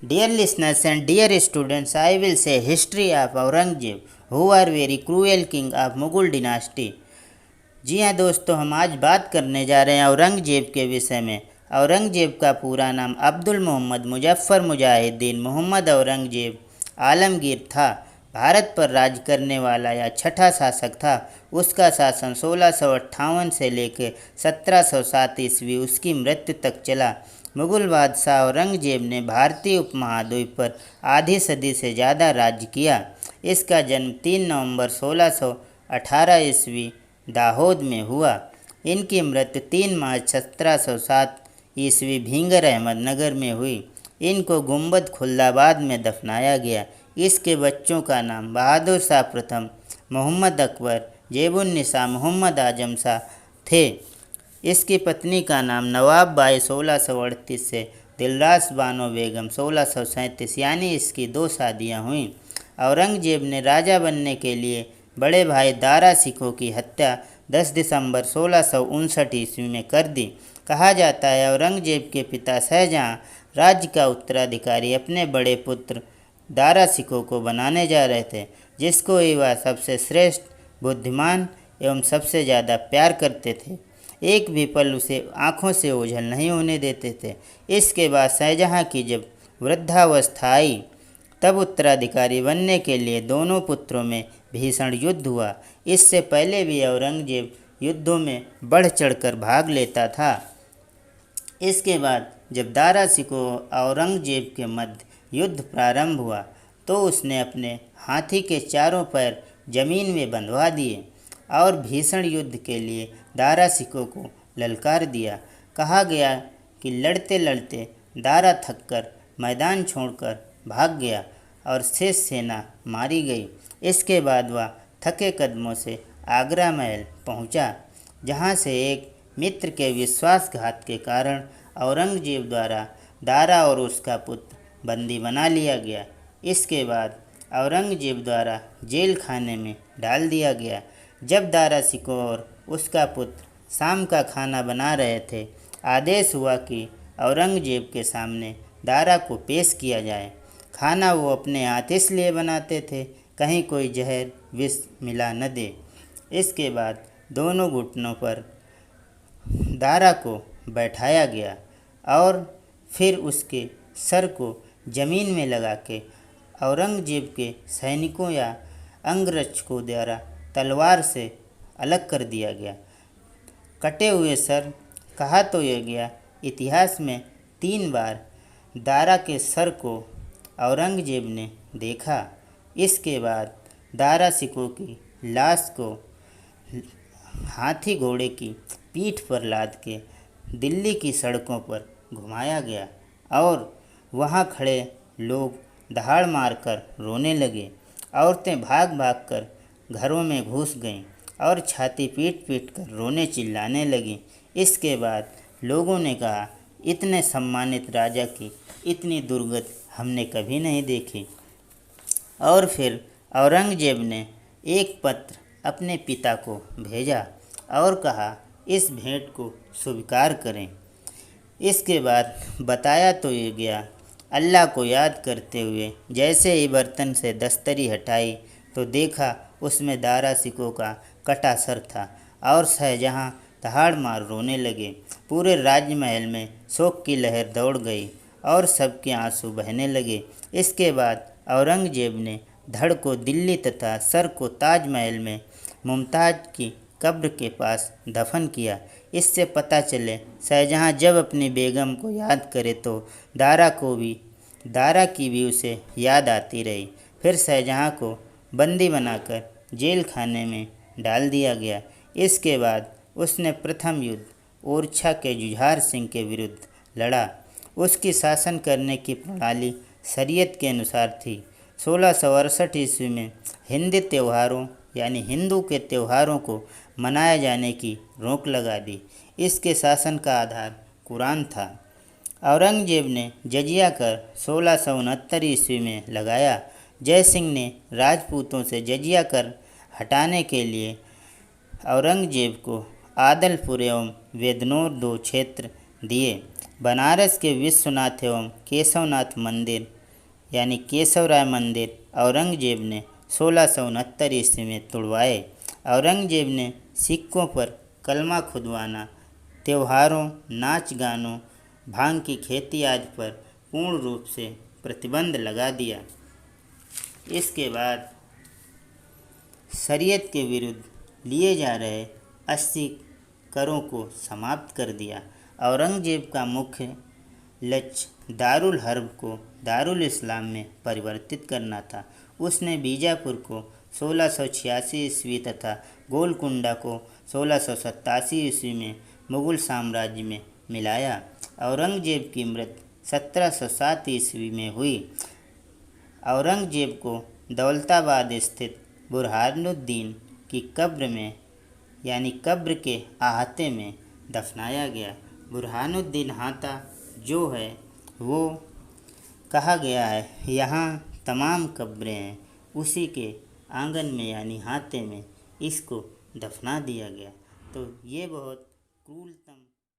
Dear listeners and dear students, I will say history of Aurangzeb, who are very cruel king of Mughal dynasty. जी हाँ दोस्तों, हम आज बात करने जा रहे हैं औरंगजेब के विषय में। औरंगजेब का पूरा नाम अब्दुल मोहम्मद मुजफ्फर मुजाहिद्दीन मोहम्मद औरंगजेब आलमगीर था। भारत पर राज करने वाला यह छठा शासक था। उसका शासन 1658 से लेकर 1707 ईस्वी उसकी मृत्यु तक चला। मुगल बादशाह औरंगजेब ने भारतीय उपमहाद्वीप पर आधी सदी से ज़्यादा राज्य किया। इसका जन्म 3 नवंबर 1618 ईस्वी दाहोद में हुआ। इनकी मृत्यु 3 मार्च 1707 ईस्वी भींगर अहमद नगर में हुई। इनको गुंबद खुल्दाबाद में दफनाया गया। इसके बच्चों का नाम बहादुर शाह प्रथम, मोहम्मद अकबर, जेबुन्निसा, मोहम्मद आजम शाह थे। इसकी पत्नी का नाम नवाब बाई 1638 से दिलरास बानो बेगम 1637, यानी इसकी 2 शादियाँ हुईं। औरंगजेब ने राजा बनने के लिए बड़े भाई दारा सिकों की हत्या 10 दिसंबर 1659 ईस्वी में कर दी। कहा जाता है औरंगजेब के पिता शाहजहां राज्य का उत्तराधिकारी अपने बड़े पुत्र दारा सिकों को बनाने जा रहे थे, जिसको वह सबसे श्रेष्ठ, बुद्धिमान एवं सबसे ज़्यादा प्यार करते थे। एक भी पल उसे आँखों से ओझल नहीं होने देते थे। इसके बाद शाहजहां की जब वृद्धावस्था आई, तब उत्तराधिकारी बनने के लिए दोनों पुत्रों में भीषण युद्ध हुआ। इससे पहले भी औरंगजेब युद्धों में बढ़ चढ़कर भाग लेता था। इसके बाद जब दारा सिकों औरंगजेब के मध्य युद्ध प्रारंभ हुआ, तो उसने अपने हाथी के चारों पैर जमीन में बंधवा दिए और भीषण युद्ध के लिए दारा सिकों को ललकार दिया। कहा गया कि लड़ते लड़ते दारा थककर मैदान छोड़कर भाग गया और शेष सेना मारी गई। इसके बाद वह थके कदमों से आगरा महल पहुंचा, जहां से एक मित्र के विश्वासघात के कारण औरंगजेब द्वारा दारा और उसका पुत्र बंदी बना लिया गया। इसके बाद औरंगजेब द्वारा जेल खाने में डाल दिया गया। जब दारा सिकों और उसका पुत्र शाम का खाना बना रहे थे, आदेश हुआ कि औरंगजेब के सामने दारा को पेश किया जाए। खाना वो अपने हाथ इसलिए बनाते थे कहीं कोई जहर विष मिला न दे। इसके बाद दोनों घुटनों पर दारा को बैठाया गया और फिर उसके सर को जमीन में लगा के औरंगजेब के सैनिकों या अंगरक्षकों द्वारा तलवार से अलग कर दिया गया। कटे हुए सर कहा तो यह गया, इतिहास में 3 बार दारा के सर को औरंगजेब ने देखा। इसके बाद दारा सिकों की लाश को हाथी घोड़े की पीठ पर लाद के दिल्ली की सड़कों पर घुमाया गया और वहां खड़े लोग दहाड़ मारकर रोने लगे। औरतें भाग भाग कर घरों में घुस गईं और छाती पीट पीट कर रोने चिल्लाने लगीं। इसके बाद लोगों ने कहा, इतने सम्मानित राजा की इतनी दुर्गति हमने कभी नहीं देखी। और फिर औरंगजेब ने एक पत्र अपने पिता को भेजा और कहा, इस भेंट को स्वीकार करें। इसके बाद बताया तो ये गया, अल्लाह को याद करते हुए जैसे ही बर्तन से दस्तरी हटाई तो देखा उसमें दारा सिकों का कटा सर था और शाहजहां दहाड़ मार रोने लगे। पूरे राजमहल में शोक की लहर दौड़ गई और सबके आंसू बहने लगे। इसके बाद औरंगजेब ने धड़ को दिल्ली तथा सर को ताजमहल में मुमताज़ की कब्र के पास दफन किया। इससे पता चले शाहजहां जब अपनी बेगम को याद करे तो दारा की भी उसे याद आती रही। फिर शाहजहां को बंदी बनाकर जेल खाने में डाल दिया गया। इसके बाद उसने प्रथम युद्ध ओरछा के जुझार सिंह के विरुद्ध लड़ा। उसकी शासन करने की प्रणाली शरीयत के अनुसार थी। 1668 ईस्वी में हिंदी त्योहारों यानी हिंदू के त्योहारों को मनाए जाने की रोक लगा दी। इसके शासन का आधार कुरान था। औरंगजेब ने जजिया कर 1669 ईस्वी में लगाया। जय सिंह ने राजपूतों से जजिया कर हटाने के लिए औरंगजेब को आदलपुर एवं वेदनौर 2 क्षेत्र दिए, बनारस के विश्वनाथ एवं केशवनाथ मंदिर यानी केशवराय मंदिर औरंगजेब ने 1669 ईस्वी में तुड़वाए। औरंगजेब ने सिक्कों पर कलमा खुदवाना, त्योहारों, नाच गानों, भांग की खेती आदि पर पूर्ण रूप से प्रतिबंध लगा दिया। इसके बाद शरीयत के विरुद्ध लिए जा रहे 80 करों को समाप्त कर दिया। औरंगजेब का मुख्य लक्ष्य दारुल हर्ब को दारुल इस्लाम में परिवर्तित करना था। उसने बीजापुर को 1686 ईस्वी तथा गोलकुंडा को 1687 ईस्वी में मुगल साम्राज्य में मिलाया। औरंगजेब की मृत्यु 1707 ईस्वी में हुई। औरंगजेब को दौलताबाद स्थित बुरहानुद्दीन की कब्र में यानी कब्र के अहाते में दफनाया गया। बुरहानुद्दीन हाता जो है वो कहा गया है यहाँ तमाम कब्रें हैं, उसी के आंगन में यानी हाते में इसको दफना दिया गया। तो ये बहुत क्रूरतम